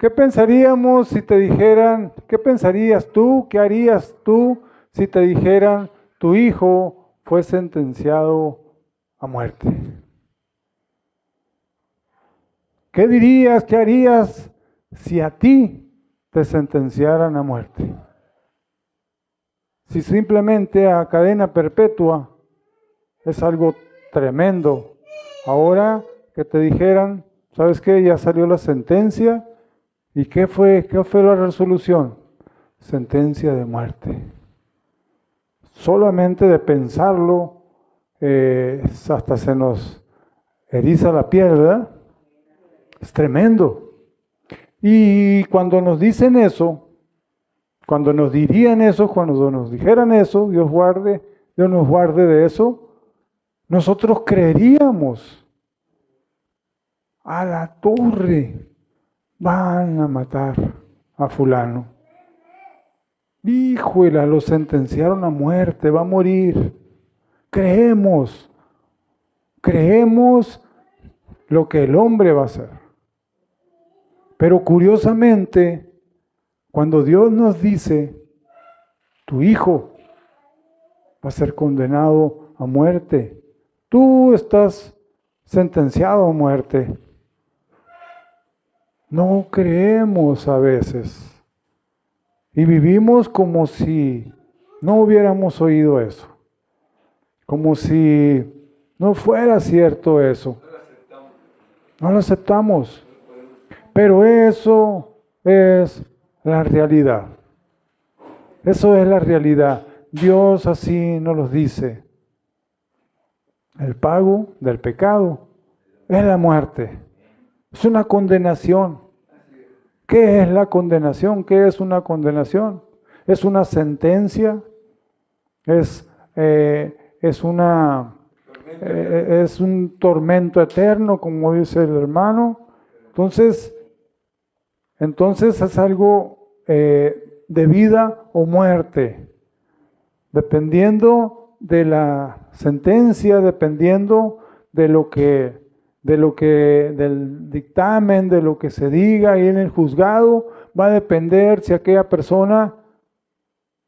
¿Qué pensaríamos si te dijeran, qué pensarías tú, qué harías tú si te dijeran tu hijo fue sentenciado a muerte? ¿Qué dirías, qué harías si a ti te sentenciaran a muerte? Si simplemente a cadena perpetua es algo tremendo. Ahora que te dijeran, ¿sabes qué? Ya salió la sentencia. ¿Y qué fue la resolución? Sentencia de muerte. Solamente de pensarlo, hasta se nos eriza la piel, ¿verdad? Es tremendo. Y cuando nos dicen eso, cuando nos dirían eso, cuando nos dijeran eso, Dios nos guarde de eso, nosotros creeríamos, a la torre, van a matar a fulano. Híjole, lo sentenciaron a muerte, va a morir. Creemos lo que el hombre va a hacer. Pero curiosamente, cuando Dios nos dice, tu hijo va a ser condenado a muerte, tú estás sentenciado a muerte, no creemos a veces. Y vivimos como si no hubiéramos oído eso. Como si no fuera cierto eso. No lo aceptamos. Pero eso es la realidad. Eso es la realidad. Dios así nos lo dice. El pago del pecado es la muerte. Es una condenación. ¿Qué es la condenación? ¿Qué es una condenación? Es una sentencia, es un tormento eterno, como dice el hermano. Entonces es algo de vida o muerte, dependiendo de la sentencia, dependiendo del dictamen, de lo que se diga ahí en el juzgado, va a depender si aquella persona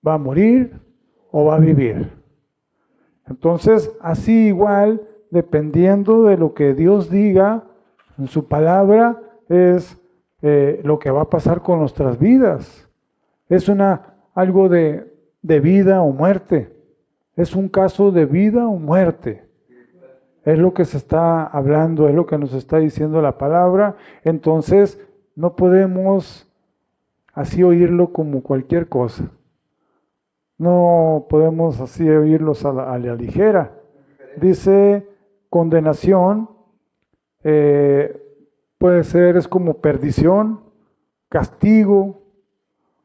va a morir o va a vivir. Entonces, así igual, dependiendo de lo que Dios diga en su palabra, es lo que va a pasar con nuestras vidas. Es algo de vida o muerte. Es un caso de vida o muerte. Es lo que se está hablando, es lo que nos está diciendo la palabra. Entonces, no podemos así oírlo como cualquier cosa. No podemos así oírlos a la ligera. Dice condenación, puede ser, es como perdición, castigo,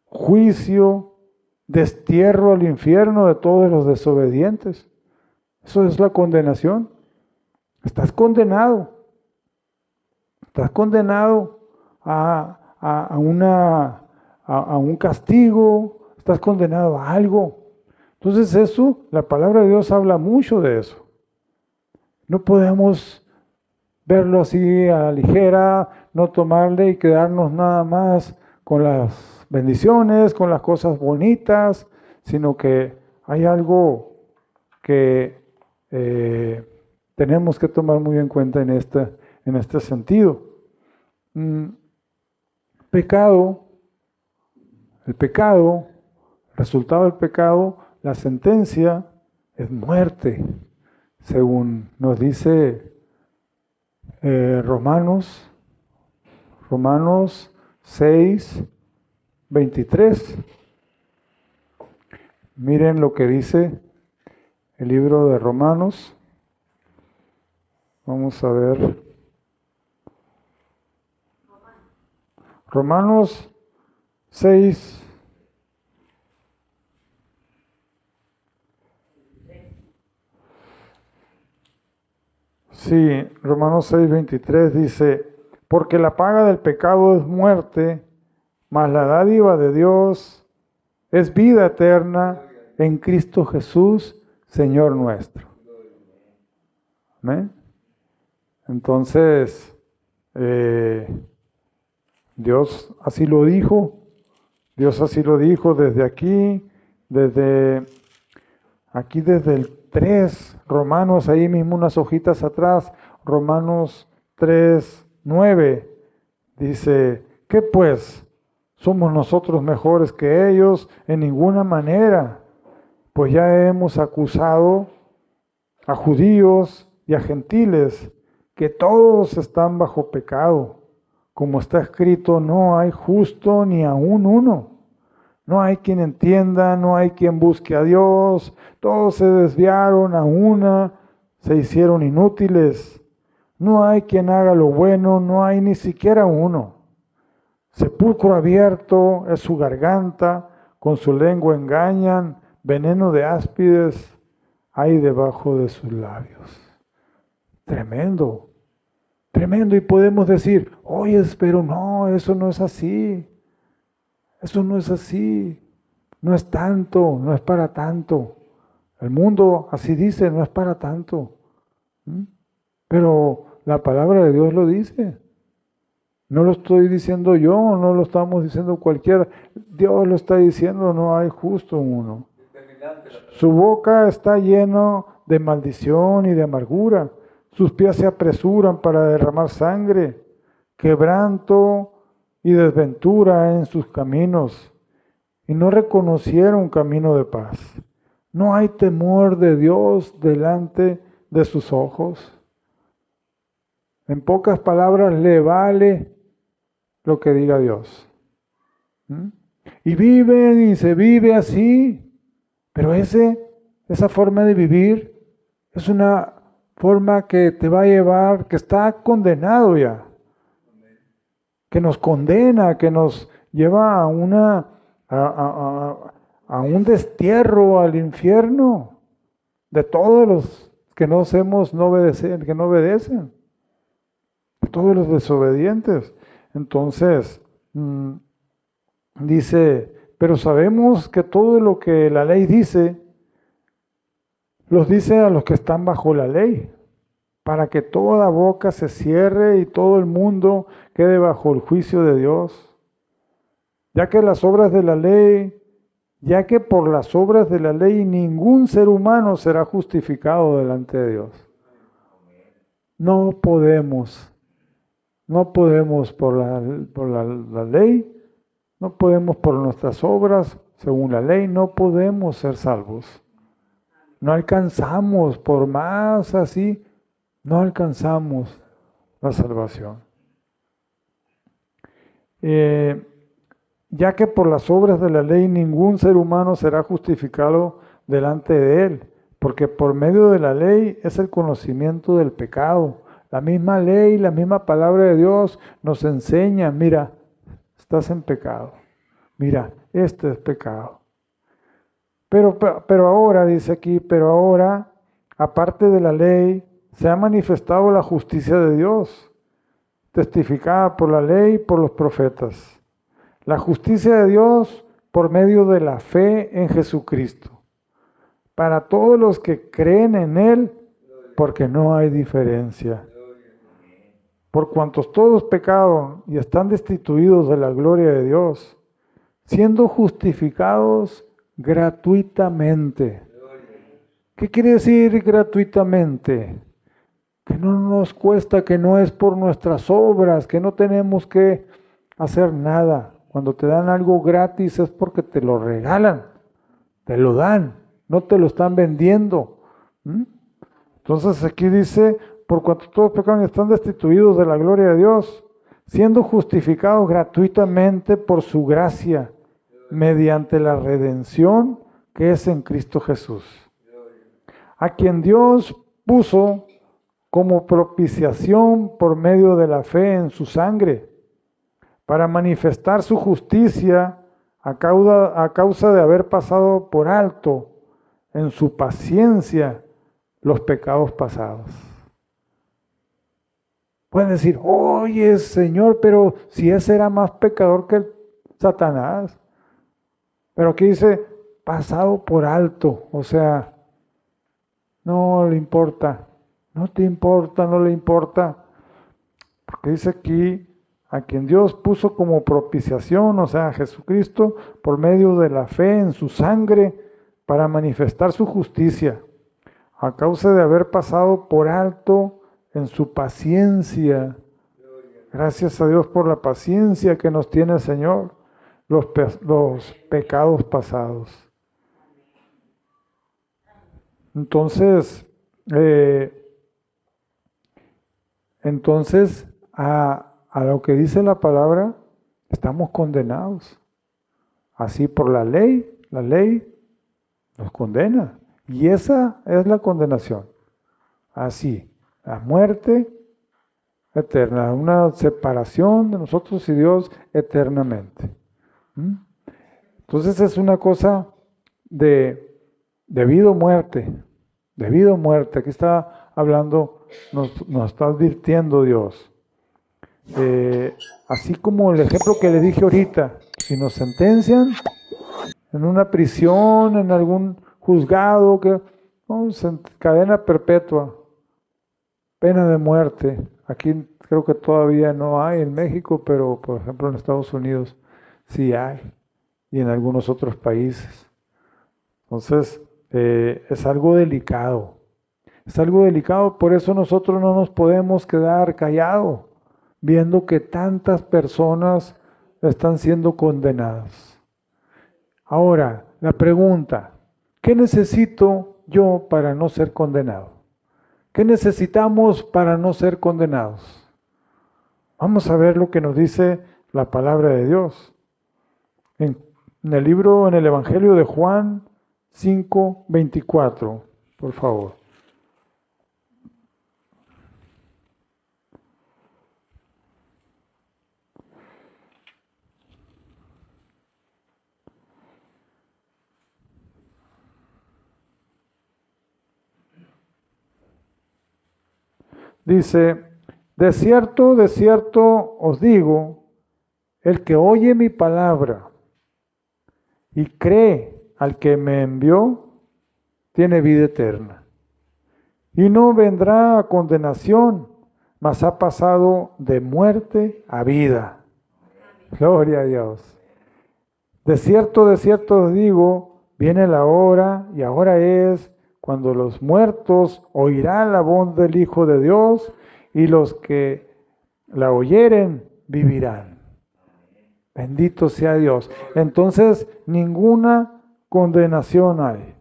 juicio, destierro al infierno de todos los desobedientes. Eso es la condenación. Estás condenado a un castigo, estás condenado a algo. Entonces eso, la palabra de Dios habla mucho de eso. No podemos verlo así a la ligera, no tomarle y quedarnos nada más con las bendiciones, con las cosas bonitas, sino que hay algo que tenemos que tomar muy en cuenta en este sentido. El resultado del pecado, la sentencia es muerte, según nos dice Romanos 6, 23. Miren lo que dice el libro de Romanos. Vamos a ver. Romanos 6. Sí, Romanos 6, 23 dice, porque la paga del pecado es muerte, mas la dádiva de Dios es vida eterna en Cristo Jesús, Señor nuestro. ¿Amén? Entonces, Dios así lo dijo. Dios así lo dijo desde aquí, desde el 3, Romanos, ahí mismo unas hojitas atrás, Romanos 3:9, dice, ¿qué pues? ¿Somos nosotros mejores que ellos? En ninguna manera, pues ya hemos acusado a judíos y a gentiles, que todos están bajo pecado. Como está escrito, no hay justo ni aún uno. No hay quien entienda, no hay quien busque a Dios. Todos se desviaron a una, se hicieron inútiles. No hay quien haga lo bueno, no hay ni siquiera uno. Sepulcro abierto es su garganta, con su lengua engañan, veneno de áspides hay debajo de sus labios. Tremendo, tremendo. Y podemos decir, oye, pero no, eso no es así. Eso no es así. No es tanto, no es para tanto. El mundo así dice, no es para tanto. Pero la palabra de Dios lo dice. No lo estoy diciendo yo, no lo estamos diciendo cualquiera. Dios lo está diciendo, no hay justo uno. Su boca está llena de maldición y de amargura. Sus pies se apresuran para derramar sangre, quebranto y desventura en sus caminos. Y no reconocieron camino de paz. No hay temor de Dios delante de sus ojos. En pocas palabras, le vale lo que diga Dios. Y viven y se vive así. Pero esa forma de vivir es una forma que te va a llevar, que está condenado ya, que nos condena, que nos lleva a un destierro, al infierno, de todos los que no obedecen, que no obedecen, de todos los desobedientes. Entonces, dice, pero sabemos que todo lo que la ley dice, los dice a los que están bajo la ley, para que toda boca se cierre y todo el mundo quede bajo el juicio de Dios. Ya que por las obras de la ley ningún ser humano será justificado delante de Dios. No podemos por la ley, no podemos por nuestras obras, según la ley, no podemos ser salvos. No alcanzamos, por más así, no alcanzamos la salvación. Ya que por las obras de la ley ningún ser humano será justificado delante de él, porque por medio de la ley es el conocimiento del pecado. La misma ley, la misma palabra de Dios nos enseña, mira, estás en pecado. Mira, este es pecado. Pero ahora, dice aquí, pero ahora, aparte de la ley, se ha manifestado la justicia de Dios, testificada por la ley y por los profetas. La justicia de Dios por medio de la fe en Jesucristo, para todos los que creen en Él, porque no hay diferencia. Por cuantos todos pecaron y están destituidos de la gloria de Dios, siendo justificados gratuitamente. ¿Qué quiere decir gratuitamente? Que no nos cuesta, que no es por nuestras obras, que no tenemos que hacer nada. Cuando te dan algo gratis es porque te lo regalan, te lo dan, no te lo están vendiendo. Entonces aquí dice, por cuanto todos pecaron y están destituidos de la gloria de Dios, siendo justificados gratuitamente por su gracia, mediante la redención que es en Cristo Jesús, a quien Dios puso como propiciación por medio de la fe en su sangre, para manifestar su justicia a causa de haber pasado por alto en su paciencia los pecados pasados. Pueden decir, oye Señor, pero si ese era más pecador que el Satanás. Pero aquí dice, pasado por alto, o sea, no le importa, no te importa, no le importa. Porque dice aquí, a quien Dios puso como propiciación, o sea, a Jesucristo, por medio de la fe en su sangre, para manifestar su justicia, a causa de haber pasado por alto en su paciencia. Gracias a Dios por la paciencia que nos tiene el Señor, los pecados pasados. Entonces, a lo que dice la palabra, estamos condenados. Así por la ley nos condena. Y esa es la condenación. Así, la muerte eterna, una separación de nosotros y Dios eternamente. Entonces es una cosa de vida o muerte, aquí está hablando, nos está advirtiendo Dios. Así como el ejemplo que le dije ahorita, si nos sentencian en una prisión, en algún juzgado, cadena perpetua, pena de muerte, aquí creo que todavía no hay en México, pero por ejemplo en Estados Unidos sí hay, y en algunos otros países. Entonces, es algo delicado. Es algo delicado, por eso nosotros no nos podemos quedar callados, viendo que tantas personas están siendo condenadas. Ahora, la pregunta, ¿qué necesito yo para no ser condenado? ¿Qué necesitamos para no ser condenados? Vamos a ver lo que nos dice la palabra de Dios. En el Evangelio de Juan 5:24, por favor. Dice, de cierto os digo, el que oye mi palabra y cree al que me envió, tiene vida eterna. Y no vendrá a condenación, mas ha pasado de muerte a vida. Gloria a Dios. De cierto os digo, viene la hora, y ahora es, cuando los muertos oirán la voz del Hijo de Dios, y los que la oyeren vivirán. Bendito sea Dios. Entonces, ninguna condenación hay,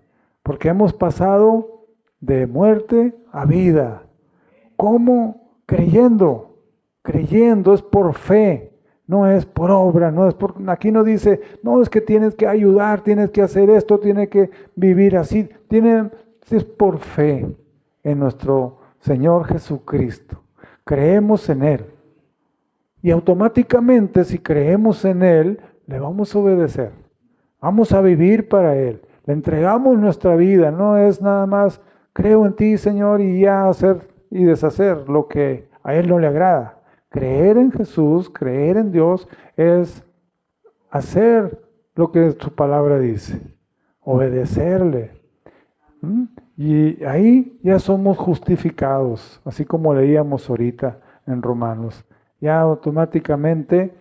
porque hemos pasado de muerte a vida. ¿Cómo? Creyendo. Creyendo es por fe, no es por obra, no es por... Aquí no dice, no, es que tienes que ayudar, tienes que hacer esto, tienes que vivir así. Es por fe en nuestro Señor Jesucristo. Creemos en Él. Y automáticamente, si creemos en Él, le vamos a obedecer. Vamos a vivir para Él. Le entregamos nuestra vida. No es nada más, creo en ti, Señor, y ya hacer y deshacer lo que a Él no le agrada. Creer en Jesús, creer en Dios, es hacer lo que su palabra dice. Obedecerle. Y ahí ya somos justificados, así como leíamos ahorita en Romanos. Ya automáticamente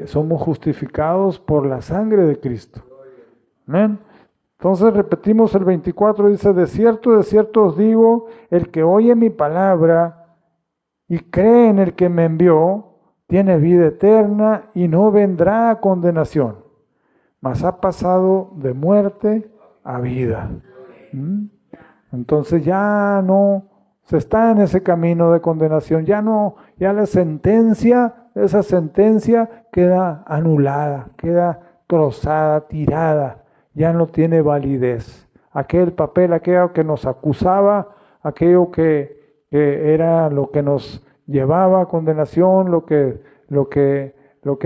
somos justificados por la sangre de Cristo. ¿Amén? Entonces repetimos el 24, dice, de cierto os digo, el que oye mi palabra y cree en el que me envió, tiene vida eterna y no vendrá a condenación, mas ha pasado de muerte a vida. Entonces ya no se está en ese camino de condenación, ya la sentencia, esa sentencia queda anulada, queda trozada, tirada, ya no tiene validez. Aquel papel, aquello que nos acusaba, aquello que era lo que nos llevaba a condenación, lo que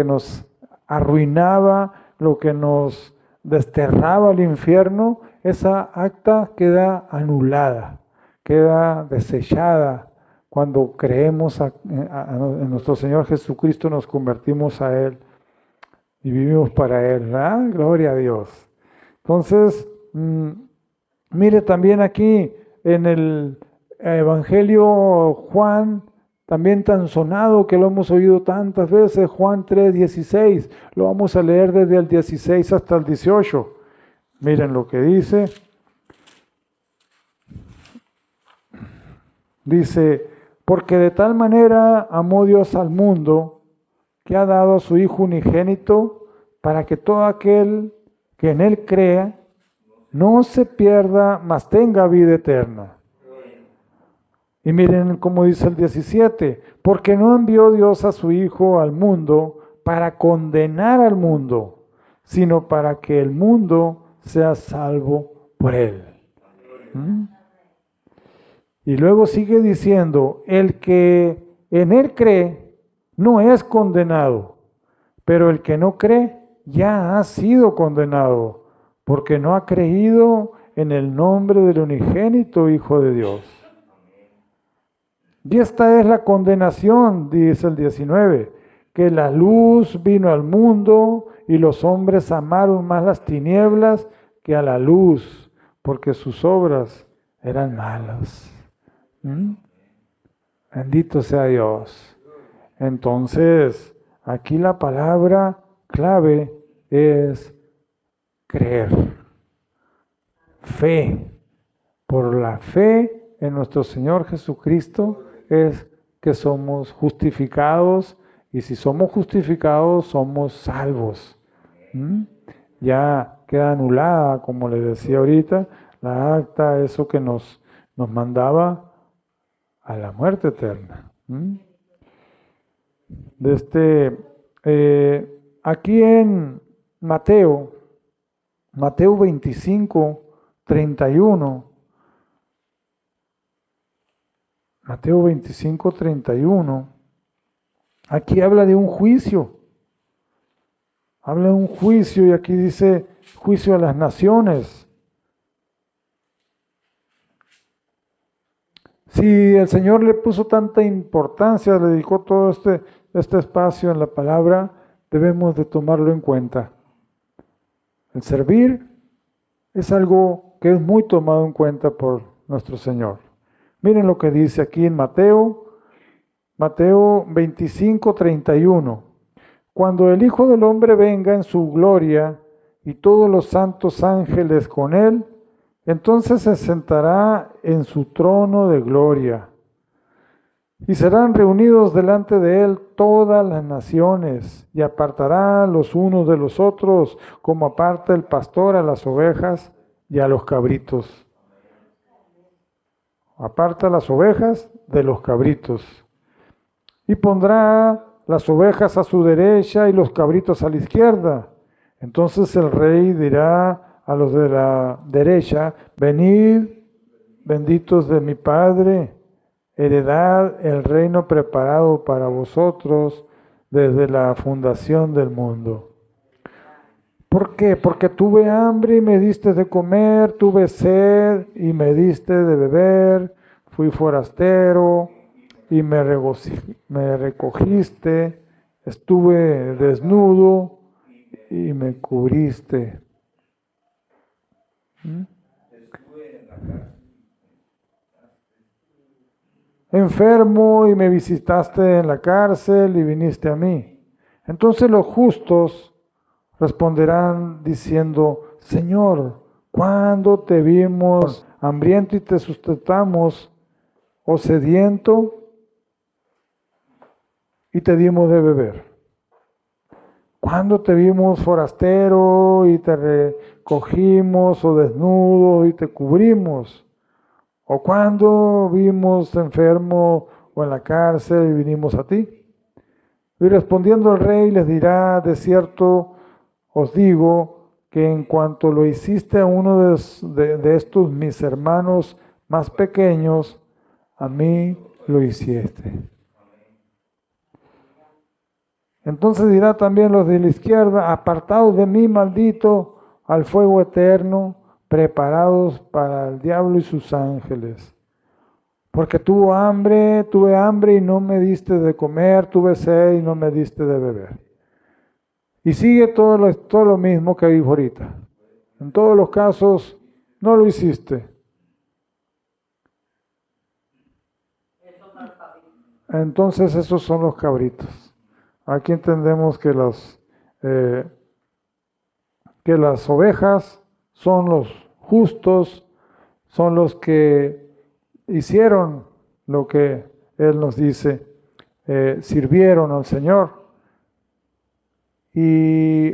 nos arruinaba, lo que nos desterraba al infierno, esa acta queda anulada, queda desechada. Cuando creemos en nuestro Señor Jesucristo, nos convertimos a Él y vivimos para Él, ¿verdad? Gloria a Dios. Entonces, mire también aquí en el Evangelio Juan también tan sonado que lo hemos oído tantas veces, Juan 3:16. Lo vamos a leer desde el 16 hasta el 18. Miren lo que dice. Dice, porque de tal manera amó Dios al mundo, que ha dado a su Hijo unigénito, para que todo aquel que en Él crea, no se pierda, mas tenga vida eterna. Y miren cómo dice el 17, porque no envió Dios a su Hijo al mundo para condenar al mundo, sino para que el mundo sea salvo por Él. ¿Mm? Y luego sigue diciendo, el que en Él cree no es condenado, pero el que no cree ya ha sido condenado, porque no ha creído en el nombre del unigénito Hijo de Dios. Y esta es la condenación, dice el 19, que la luz vino al mundo y los hombres amaron más las tinieblas que a la luz, porque sus obras eran malas. ¿Mm? Bendito sea Dios. Entonces, aquí la palabra clave es creer. Fe. Por la fe en nuestro Señor Jesucristo es que somos justificados, y si somos justificados somos salvos. ¿Mm? Ya queda anulada, como les decía ahorita, la acta, eso que nos mandaba a la muerte eterna. ¿Mm? Aquí en Mateo 25:31, Mateo 25:31, aquí habla de un juicio. Habla de un juicio y aquí dice juicio a las naciones. Si el Señor le puso tanta importancia, le dedicó todo este espacio en la palabra, debemos de tomarlo en cuenta. El servir es algo que es muy tomado en cuenta por nuestro Señor. Miren lo que dice aquí en Mateo 25:31. Cuando el Hijo del Hombre venga en su gloria y todos los santos ángeles con él, entonces se sentará en su trono de gloria. Y serán reunidos delante de él todas las naciones, y apartará los unos de los otros, como aparta el pastor a las ovejas y a los cabritos. Aparta las ovejas de los cabritos. Y pondrá las ovejas a su derecha y los cabritos a la izquierda. Entonces el rey dirá a los de la derecha, venid, benditos de mi Padre, heredad el reino preparado para vosotros desde la fundación del mundo. ¿Por qué? Porque tuve hambre y me diste de comer, tuve sed y me diste de beber, fui forastero y me recogiste, estuve desnudo y me cubriste. Enfermo y me visitaste en la cárcel y viniste a mí. Entonces los justos responderán diciendo, Señor, ¿cuándo te vimos hambriento y te sustentamos, o sediento y te dimos de beber? ¿Cuándo te vimos forastero y te recogimos, o desnudo y te cubrimos? ¿O cuándo vimos enfermo o en la cárcel y vinimos a ti? Y respondiendo el rey les dirá, de cierto os digo, que en cuanto lo hiciste a uno de estos mis hermanos más pequeños, a mí lo hiciste. Entonces dirá también los de la izquierda, apartados de mí, maldito, al fuego eterno, preparados para el diablo y sus ángeles. Porque tuve hambre y no me diste de comer, tuve sed y no me diste de beber. Y sigue todo lo mismo que dijo ahorita. En todos los casos, no lo hiciste. Entonces esos son los cabritos. Aquí entendemos que las ovejas son los justos, son los que hicieron lo que Él nos dice, sirvieron al Señor. Y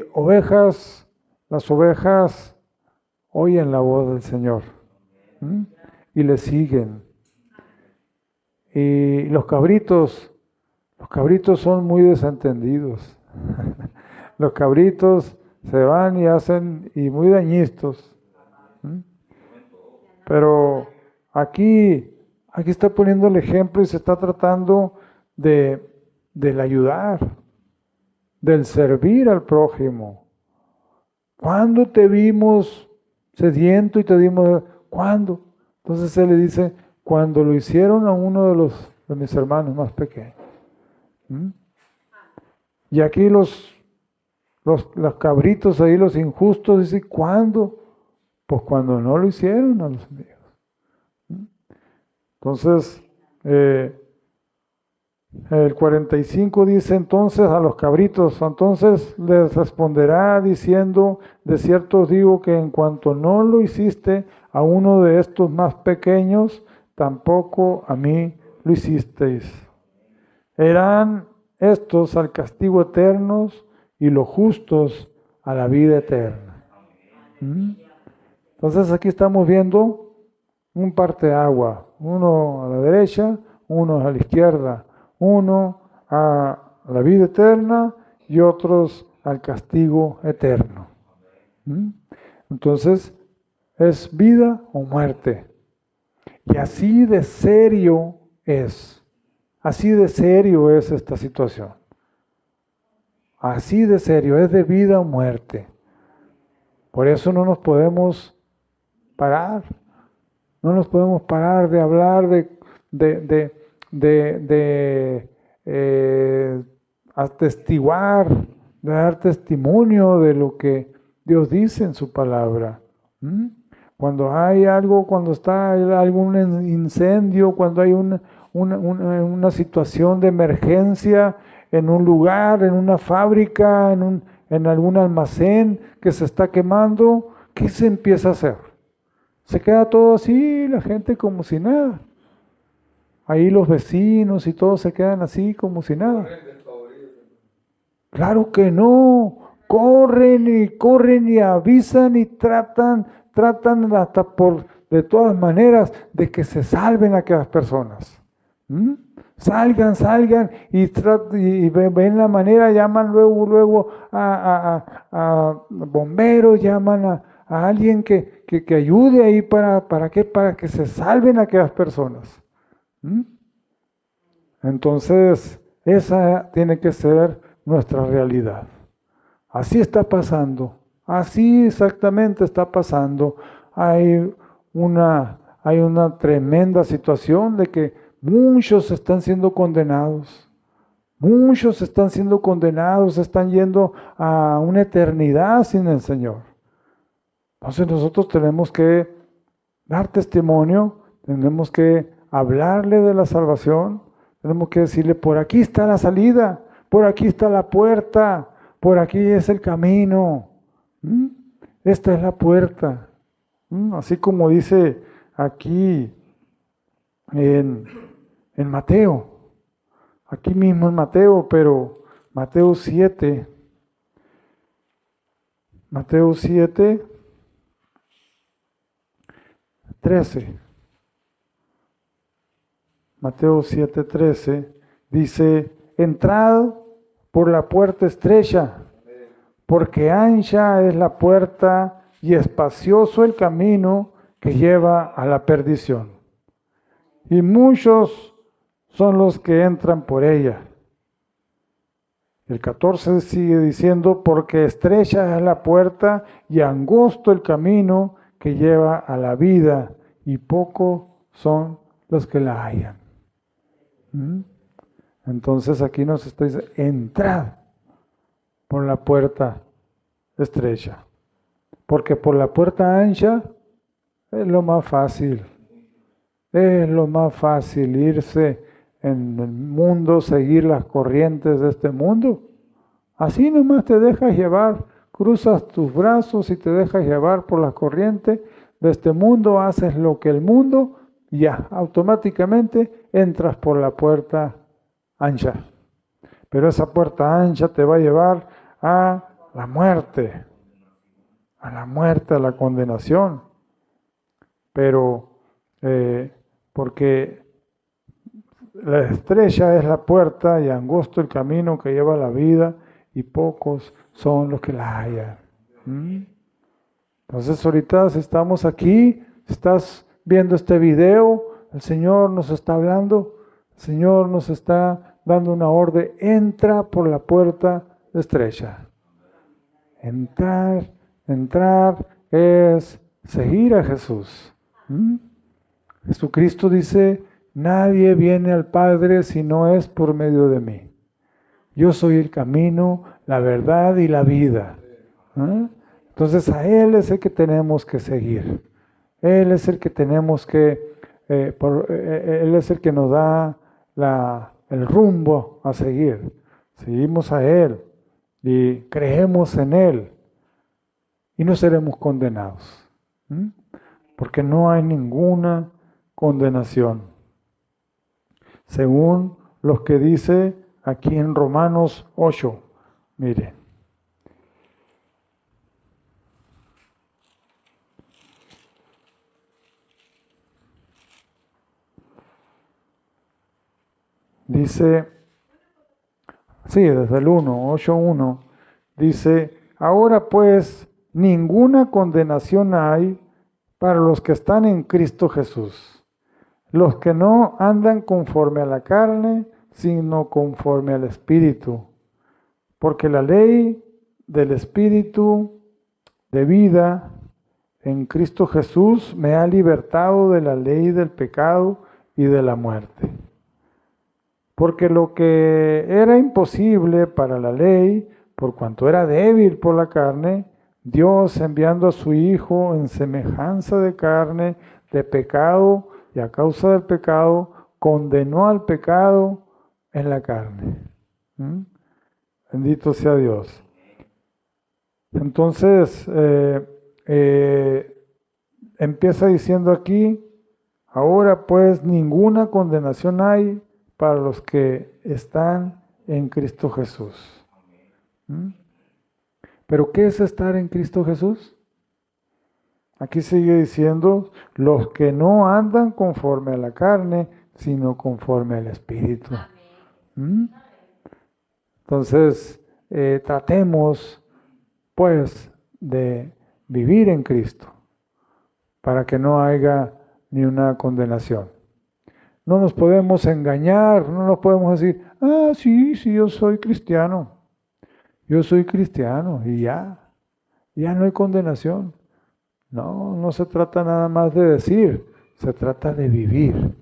las ovejas oyen la voz del Señor, ¿m? Y le siguen. Y los cabritos son muy desentendidos. Los cabritos se van y hacen, y muy dañistos. ¿M? Pero aquí está poniendo el ejemplo y se está tratando del ayudar, del servir al prójimo. ¿Cuándo te vimos sediento y te dimos? ¿Cuándo? Entonces él le dice, cuando lo hicieron a uno de mis hermanos más pequeños. ¿Mm? Y aquí los cabritos ahí, los injustos, dicen, ¿cuándo? Pues cuando no lo hicieron a los míos. ¿Mm? Entonces, el 45 dice entonces a los cabritos, entonces les responderá diciendo, de cierto os digo que en cuanto no lo hiciste a uno de estos más pequeños, tampoco a mí lo hicisteis. Eran estos al castigo eterno y los justos a la vida eterna. ¿Mm? Entonces aquí estamos viendo un parteagua, uno a la derecha, uno a la izquierda, uno a la vida eterna y otros al castigo eterno. ¿Mm? Entonces, es vida o muerte. Y así de serio es esta situación. Así de serio, es de vida o muerte. Por eso no nos podemos parar. No nos podemos parar de hablar, de atestiguar, de dar testimonio de lo que Dios dice en su palabra. ¿Mm? Cuando hay algo, cuando está algún incendio, cuando hay una situación de emergencia en un lugar, en una fábrica, en algún almacén que se está quemando, ¿qué se empieza a hacer? Se queda todo así, la gente como si nada. Ahí los vecinos y todos se quedan así como si nada. Claro que no. Corren y avisan y tratan hasta de todas maneras de que se salven aquellas personas. ¿Mm? Salgan y ven la manera, llaman luego a bomberos, llaman a alguien que ayude ahí para que se salven aquellas personas. ¿Mm? Entonces, esa tiene que ser nuestra realidad. Así está pasando, así exactamente está pasando. Hay una tremenda situación de que muchos están siendo condenados. Muchos están siendo condenados, están yendo a una eternidad sin el Señor. Entonces nosotros tenemos que dar testimonio, tenemos que hablarle de la salvación, tenemos que decirle, por aquí está la salida, por aquí está la puerta, por aquí es el camino. ¿Mm? Esta es la puerta. ¿Mm? Así como dice aquí en Mateo, aquí mismo en Mateo, pero Mateo 7, 13. Mateo 7:13 dice, entrad por la puerta estrecha, porque ancha es la puerta y espacioso el camino que lleva a la perdición. Y muchos son los que entran por ella. El 14 sigue diciendo, porque estrecha es la puerta y angosto el camino que lleva a la vida, y pocos son los que la hallan. ¿Mm? Entonces aquí nos está diciendo, entrad por la puerta estrecha, porque por la puerta ancha es lo más fácil irse en el mundo, seguir las corrientes de este mundo. Así nomás te dejas llevar, cruzas tus brazos y te dejas llevar por las corrientes de este mundo, haces lo que el mundo, y ya, automáticamente entras por la puerta ancha. Pero esa puerta ancha te va a llevar a la muerte, a la condenación. Pero porque la estrecha es la puerta y angosto el camino que lleva a la vida y pocos son los que la hallan. Entonces ahorita si estamos aquí, si estás viendo este video, el Señor nos está hablando, el Señor nos está dando una orden: entra por la puerta estrecha. Entrar es seguir a Jesús. Jesucristo dice: nadie viene al Padre si no es por medio de mí. Yo soy el camino, la verdad y la vida. Entonces a Él es el que tenemos que seguir. Él es el que tenemos que, Él es el que nos da el rumbo a seguir. Seguimos a Él y creemos en Él y no seremos condenados. Porque no hay ninguna condenación. Según lo que dice aquí en Romanos 8, mire. Dice, sí, desde el 1, 8:1, dice: ahora pues ninguna condenación hay para los que están en Cristo Jesús, los que no andan conforme a la carne, sino conforme al Espíritu. Porque la ley del Espíritu de vida en Cristo Jesús me ha libertado de la ley del pecado y de la muerte. Porque lo que era imposible para la ley, por cuanto era débil por la carne, Dios, enviando a su Hijo en semejanza de carne, de pecado, y a causa del pecado, condenó al pecado en la carne. Bendito sea Dios. Entonces, empieza diciendo aquí: ahora pues ninguna condenación hay para los que están en Cristo Jesús. ¿Pero qué es estar en Cristo Jesús? Aquí sigue diciendo: los que no andan conforme a la carne, sino conforme al Espíritu. Entonces, tratemos pues de vivir en Cristo para que no haya ni una condenación. No nos podemos engañar, no nos podemos decir: sí, yo soy cristiano. Yo soy cristiano y ya no hay condenación. No se trata nada más de decir, se trata de vivir.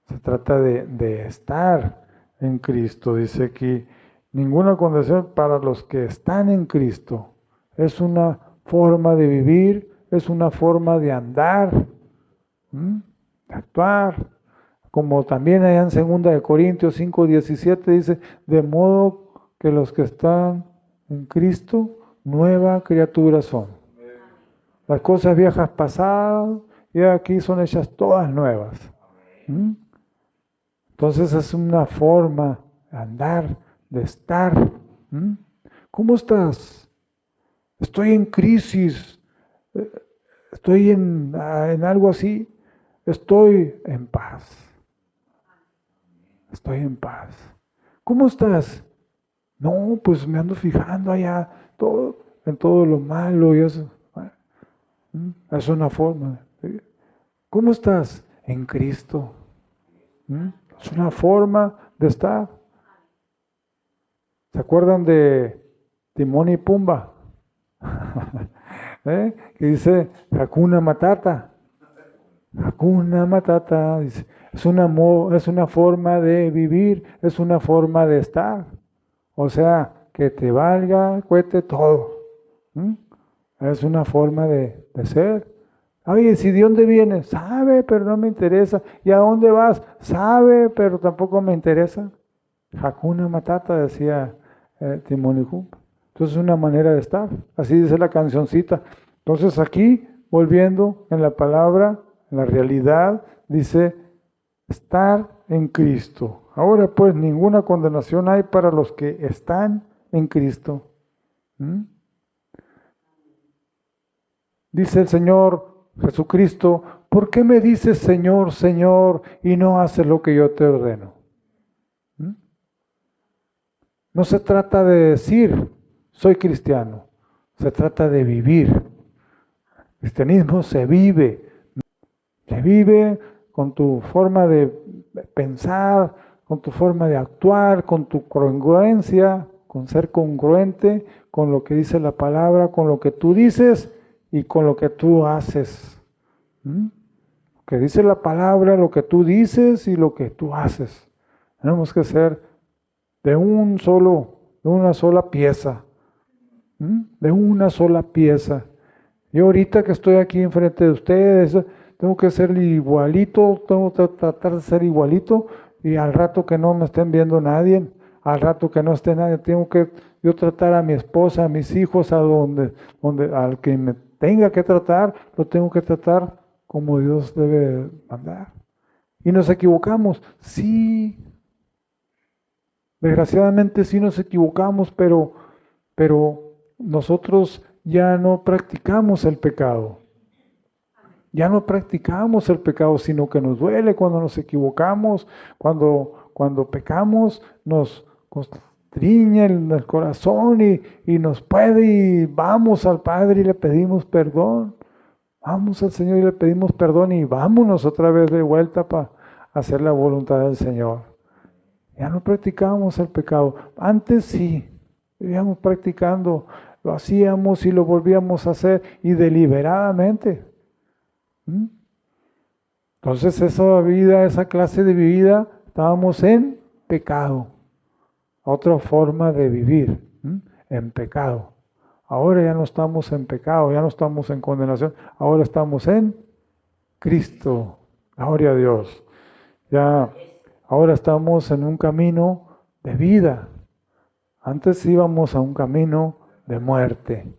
Se trata de estar en Cristo. Dice aquí: ninguna condenación para los que están en Cristo. Es una forma de vivir, es una forma de andar, de actuar. Como también allá en 2 Corintios 5:17 dice: de modo que los que están en Cristo, nueva criatura son. Las cosas viejas pasadas y aquí son hechas todas nuevas. Entonces es una forma de andar, de estar. ¿Cómo estás? Estoy en crisis, estoy en algo así. Estoy en paz. Estoy en paz. ¿Cómo estás? No, pues me ando fijando allá en todo lo malo y eso. Es una forma. ¿Cómo estás? En Cristo. Es una forma de estar. ¿Se acuerdan de Timón y Pumba? Que dice Hakuna Matata. Hakuna Matata. Dice, es una forma de vivir, es una forma de estar. O sea, que te valga, cueste todo. Es una forma de ser. Oye, si de dónde vienes, sabe, pero no me interesa. ¿Y a dónde vas? Sabe, pero tampoco me interesa. Hakuna Matata, decía Timón y Pumba. Entonces es una manera de estar. Así dice la cancioncita. Entonces aquí, volviendo en la palabra, en la realidad, dice estar en Cristo. Ahora pues ninguna condenación hay para los que están en Cristo. ¿Mm? Dice el Señor Jesucristo, ¿por qué me dices Señor, Señor y no haces lo que yo te ordeno? ¿Mm? No se trata de decir soy cristiano, se trata de vivir. El cristianismo se vive con tu forma de pensar, con tu forma de actuar, con tu congruencia, con ser congruente con lo que dice la palabra, con lo que tú dices y con lo que tú haces. Lo que dice la palabra, lo que tú dices y lo que tú haces. Tenemos que ser de una sola pieza. De una sola pieza. Yo ahorita que estoy aquí enfrente de ustedes, tengo que ser igualito, tengo que tratar de ser igualito y al rato que no me estén viendo nadie, al rato que no esté nadie, tengo que yo tratar a mi esposa, a mis hijos, al que me tenga que tratar, lo tengo que tratar como Dios debe mandar. Y nos equivocamos, sí, desgraciadamente sí nos equivocamos, pero nosotros ya no practicamos el pecado. Ya no practicamos el pecado, sino que nos duele cuando nos equivocamos, cuando pecamos, nos constriñe el corazón y nos puede y vamos al Padre y le pedimos perdón. Vamos al Señor y le pedimos perdón y vámonos otra vez de vuelta para hacer la voluntad del Señor. Ya no practicamos el pecado. Antes sí, vivíamos practicando, lo hacíamos y lo volvíamos a hacer y deliberadamente. Entonces esa clase de vida, estábamos en pecado. Otra forma de vivir, en pecado. Ahora ya no estamos en pecado, ya no estamos en condenación, ahora estamos en Cristo. Gloria a Dios. Ya, ahora estamos en un camino de vida. Antes íbamos a un camino de muerte.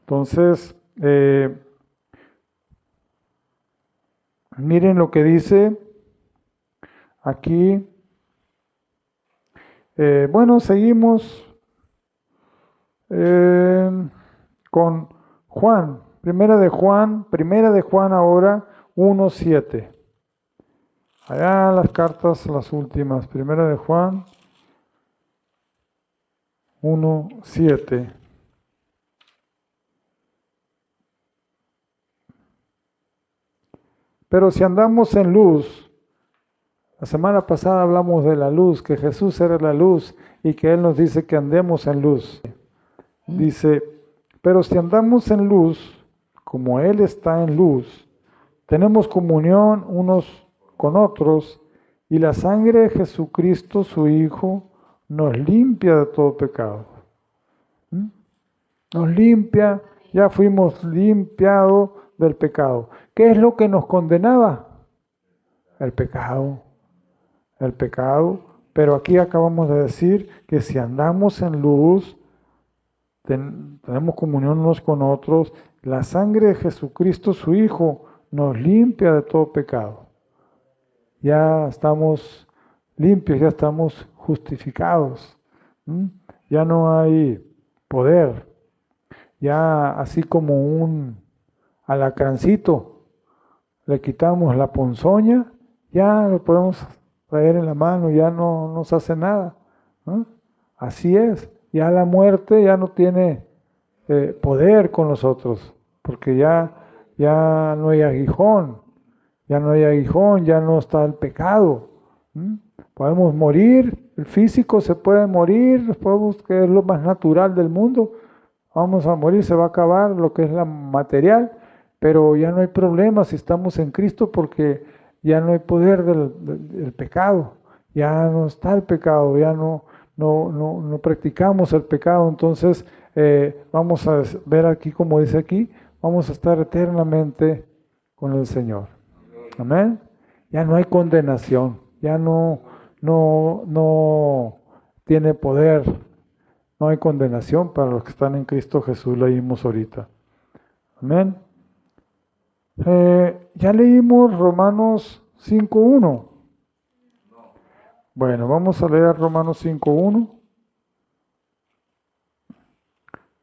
Entonces, miren lo que dice aquí. Bueno, seguimos con Juan. Primera de Juan ahora, 1:7. Allá las cartas, las últimas. Primera de Juan, 1:7. Pero si andamos en luz, la semana pasada hablamos de la luz, que Jesús era la luz y que Él nos dice que andemos en luz. Dice, pero si andamos en luz, como Él está en luz, tenemos comunión unos con otros y la sangre de Jesucristo, su Hijo, nos limpia de todo pecado. Nos limpia, ya fuimos limpiados del pecado. ¿Qué es lo que nos condenaba? El pecado. El pecado. Pero aquí acabamos de decir que si andamos en luz, tenemos comunión unos con otros, la sangre de Jesucristo, su Hijo, nos limpia de todo pecado. Ya estamos limpios, ya estamos justificados. Ya no hay poder. Ya así como un alacrancito, le quitamos la ponzoña, ya lo podemos traer en la mano, ya no nos hace nada. Así es, ya la muerte ya no tiene poder con nosotros, porque ya no hay aguijón, ya no está el pecado. Podemos morir, el físico se puede morir, que es lo más natural del mundo. Vamos a morir, se va a acabar lo que es la material, pero ya no hay problema si estamos en Cristo porque ya no hay poder del pecado, ya no está el pecado, ya no practicamos el pecado. Entonces vamos a ver aquí, como dice aquí, vamos a estar eternamente con el Señor. Amén. Ya no hay condenación, ya no tiene poder, no hay condenación para los que están en Cristo Jesús, leímos ahorita. Amén. Ya leímos Romanos 5.1. Bueno, vamos a leer Romanos 5.1.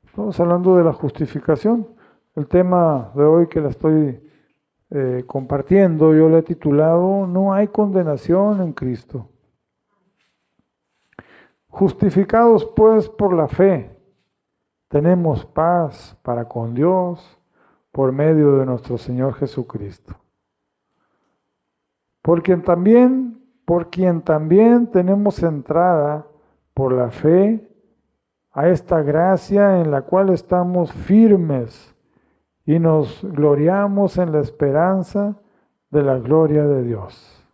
Estamos hablando de la justificación. El tema de hoy que la estoy compartiendo, yo le he titulado No hay condenación en Cristo. Justificados pues por la fe, tenemos paz para con Dios por medio de nuestro Señor Jesucristo. Por quien también tenemos entrada por la fe a esta gracia en la cual estamos firmes y nos gloriamos en la esperanza de la gloria de Dios.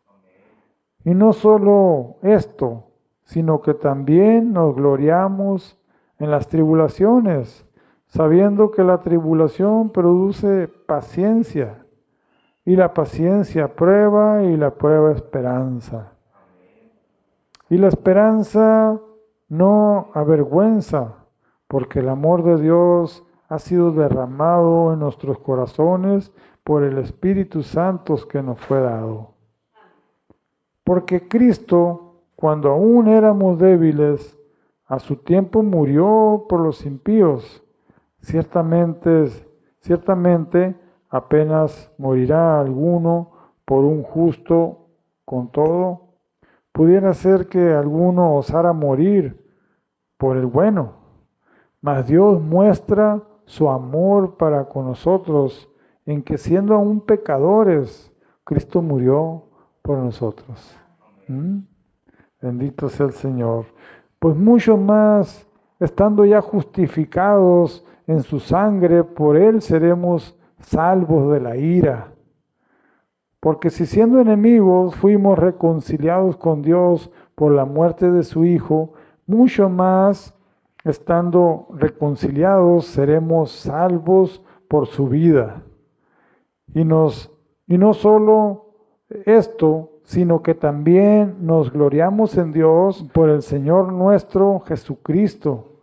Y no solo esto, sino que también nos gloriamos en las tribulaciones, sabiendo que la tribulación produce paciencia, y la paciencia prueba, y la prueba esperanza. Y la esperanza no avergüenza, porque el amor de Dios ha sido derramado en nuestros corazones por el Espíritu Santo que nos fue dado. Porque Cristo, cuando aún éramos débiles, a su tiempo murió por los impíos. Ciertamente apenas morirá alguno por un justo. Con todo, pudiera ser que alguno osara morir por el bueno, mas Dios muestra su amor para con nosotros en que siendo aún pecadores, Cristo murió por nosotros. Bendito sea el Señor. Pues mucho más, estando ya justificados en su sangre, por Él seremos salvos de la ira. Porque si siendo enemigos fuimos reconciliados con Dios por la muerte de su Hijo, mucho más, estando reconciliados, seremos salvos por su vida. Y no solo esto, sino que también nos gloriamos en Dios por el Señor nuestro Jesucristo,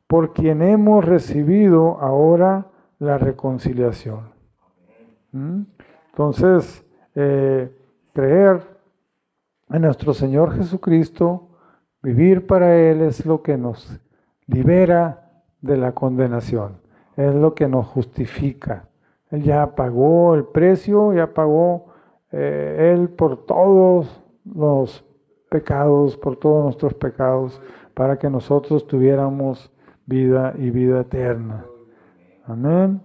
por quien hemos recibido ahora la reconciliación. Entonces, creer en nuestro Señor Jesucristo, vivir para Él es lo que nos libera de la condenación, es lo que nos justifica. Él ya pagó el precio, ya pagó Él por todos los pecados, por todos nuestros pecados, para que nosotros tuviéramos vida y vida eterna. Amén.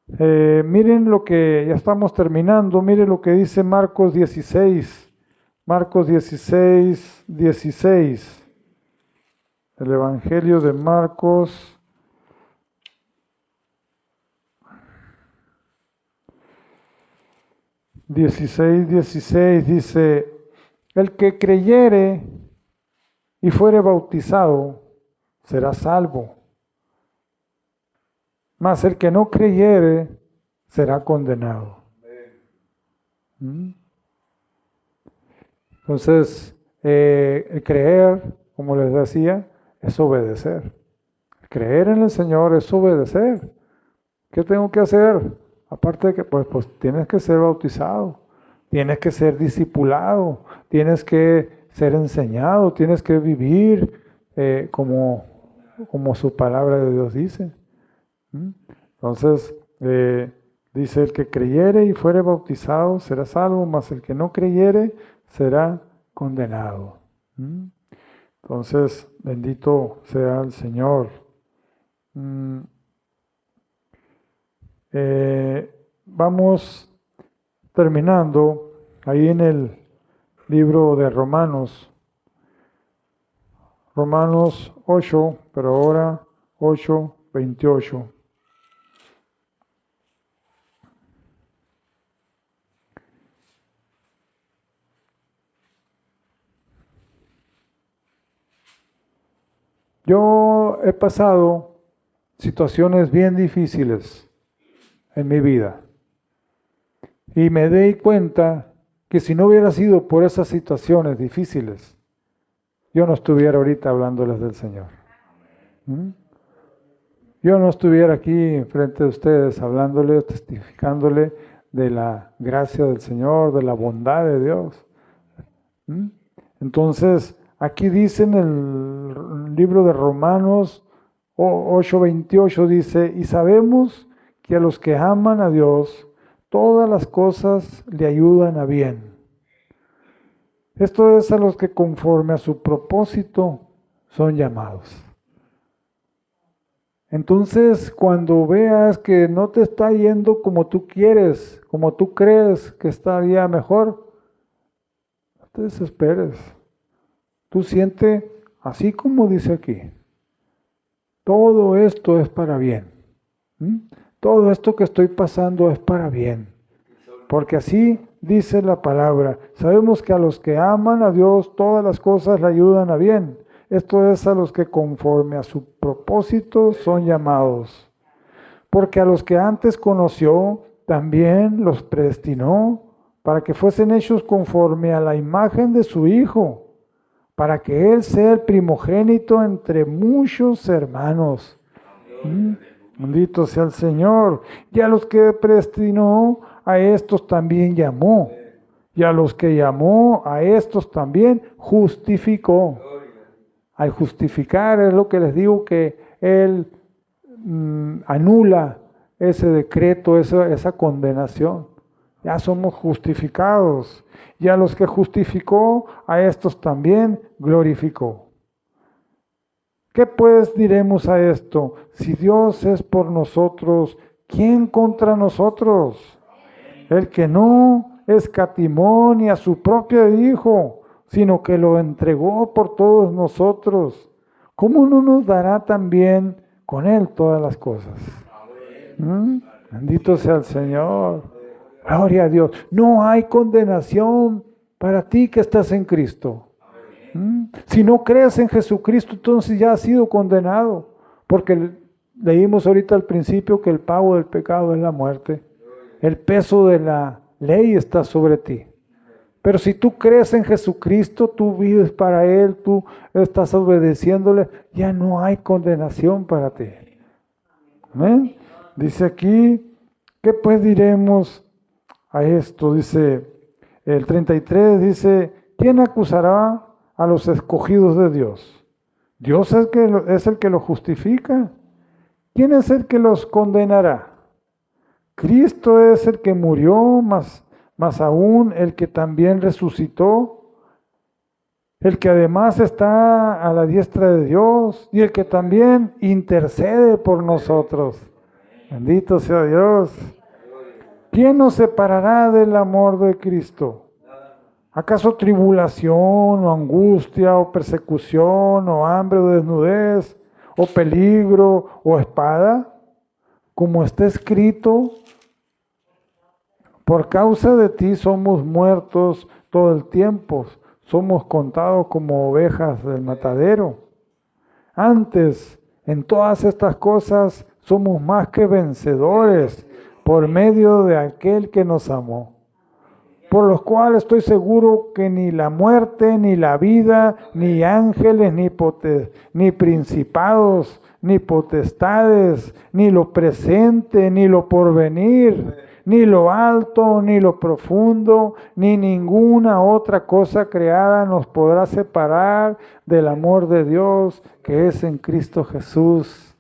Miren lo que, ya estamos terminando, miren lo que dice Marcos 16. Marcos 16, 16. El Evangelio de Marcos. Dieciséis dice, el que creyere y fuere bautizado será salvo, mas el que no creyere será condenado. Entonces, el creer, como les decía, es obedecer. Creer en el Señor es obedecer. ¿Qué tengo que hacer? Aparte de que pues tienes que ser bautizado, tienes que ser discipulado, tienes que ser enseñado, tienes que vivir como su palabra de Dios dice. Entonces, dice, el que creyere y fuere bautizado será salvo, mas el que no creyere será condenado. Entonces, bendito sea el Señor. Vamos terminando ahí en el libro de Romanos 8, pero ahora 8:28. Yo he pasado situaciones bien difíciles en mi vida. Y me di cuenta que si no hubiera sido por esas situaciones difíciles, yo no estuviera ahorita hablándoles del Señor. Yo no estuviera aquí frente de ustedes hablándoles, testificándole de la gracia del Señor, de la bondad de Dios. Entonces, aquí dice en el libro de Romanos 8:28, dice, y sabemos que a los que aman a Dios, todas las cosas le ayudan a bien. Esto es a los que conforme a su propósito son llamados. Entonces, cuando veas que no te está yendo como tú quieres, como tú crees que estaría mejor, no te desesperes. Tú siente así como dice aquí. Todo esto es para bien. Todo esto que estoy pasando es para bien. Porque así dice la palabra. Sabemos que a los que aman a Dios, todas las cosas le ayudan a bien. Esto es a los que conforme a su propósito son llamados. Porque a los que antes conoció, también los predestinó para que fuesen hechos conforme a la imagen de su Hijo, para que Él sea el primogénito entre muchos hermanos. Bendito sea el Señor. Y a los que predestinó, a estos también llamó. Y a los que llamó, a estos también justificó. Al justificar es lo que les digo, que Él anula ese decreto, esa condenación. Ya somos justificados. Y a los que justificó, a estos también glorificó. ¿Qué pues diremos a esto? Si Dios es por nosotros, ¿quién contra nosotros? El que no escatimó ni a su propio Hijo, sino que lo entregó por todos nosotros, ¿cómo no nos dará también con Él todas las cosas? Bendito sea el Señor. Gloria a Dios. No hay condenación para ti que estás en Cristo. Si no crees en Jesucristo, entonces ya has sido condenado, porque leímos ahorita al principio que el pago del pecado es la muerte. El peso de la ley está sobre ti. Pero si tú crees en Jesucristo, tú vives para Él, tú estás obedeciéndole, ya no hay condenación para ti. ¿Amén? Dice aquí, ¿qué pues diremos a esto? Dice el 33, dice, ¿quién acusará a los escogidos de Dios? Dios es el que los justifica. ¿Quién es el que los condenará? Cristo es el que murió, más aún el que también resucitó, el que además está a la diestra de Dios y el que también intercede por nosotros. Bendito sea Dios. ¿Quién nos separará del amor de Cristo? ¿Acaso tribulación o angustia o persecución o hambre o desnudez o peligro o espada? Como está escrito, por causa de ti somos muertos todo el tiempo, somos contados como ovejas del matadero. Antes, en todas estas cosas, somos más que vencedores por medio de aquel que nos amó. Por los cuales estoy seguro que ni la muerte, ni la vida, ni ángeles, ni principados, ni potestades, ni lo presente, ni lo porvenir, ni lo alto, ni lo profundo, ni ninguna otra cosa creada nos podrá separar del amor de Dios que es en Cristo Jesús,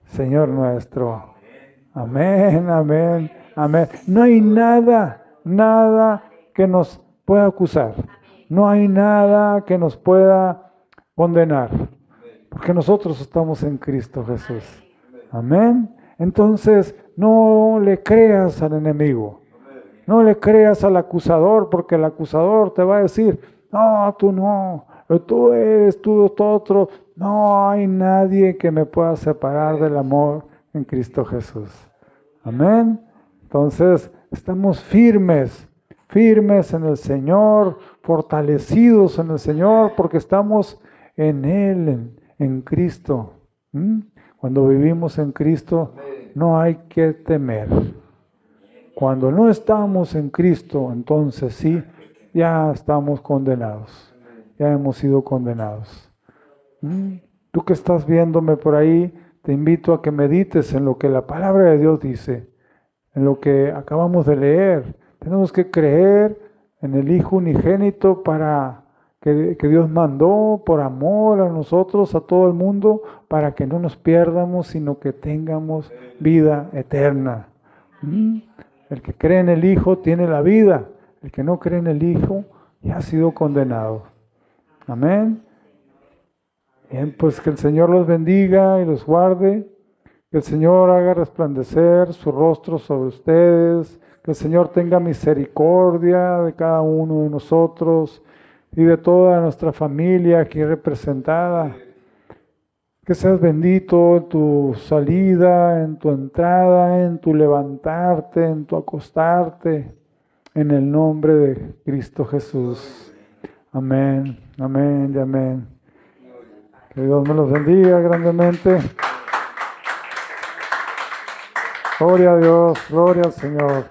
Señor nuestro. Amén, amén, amén. No hay nada que nos pueda acusar. No hay nada que nos pueda condenar. Porque nosotros estamos en Cristo Jesús. Amén. Entonces, no le creas al enemigo. No le creas al acusador, porque el acusador te va a decir, no, tú no, tú eres, tú otro. No hay nadie que me pueda separar del amor en Cristo Jesús. Amén. Entonces, estamos firmes en el Señor, fortalecidos en el Señor, porque estamos en Él, en Cristo. Cuando Cuando vivimos en Cristo, no hay que temer. Cuando no estamos en Cristo, entonces sí, ya estamos condenados. Ya hemos sido condenados. Tú que estás viéndome por ahí, te invito a que medites en lo que la palabra de Dios dice, en lo que acabamos de leer. Tenemos que creer en el Hijo unigénito que Dios mandó por amor a nosotros, a todo el mundo, para que no nos pierdamos, sino que tengamos vida eterna. El que cree en el Hijo tiene la vida. El que no cree en el Hijo ya ha sido condenado. Amén. Bien, pues que el Señor los bendiga y los guarde. Que el Señor haga resplandecer su rostro sobre ustedes. Que el Señor tenga misericordia de cada uno de nosotros y de toda nuestra familia aquí representada. Que seas bendito en tu salida, en tu entrada, en tu levantarte, en tu acostarte, en el nombre de Cristo Jesús. Amén, amén y amén. Que Dios me los bendiga grandemente. Gloria a Dios, gloria al Señor.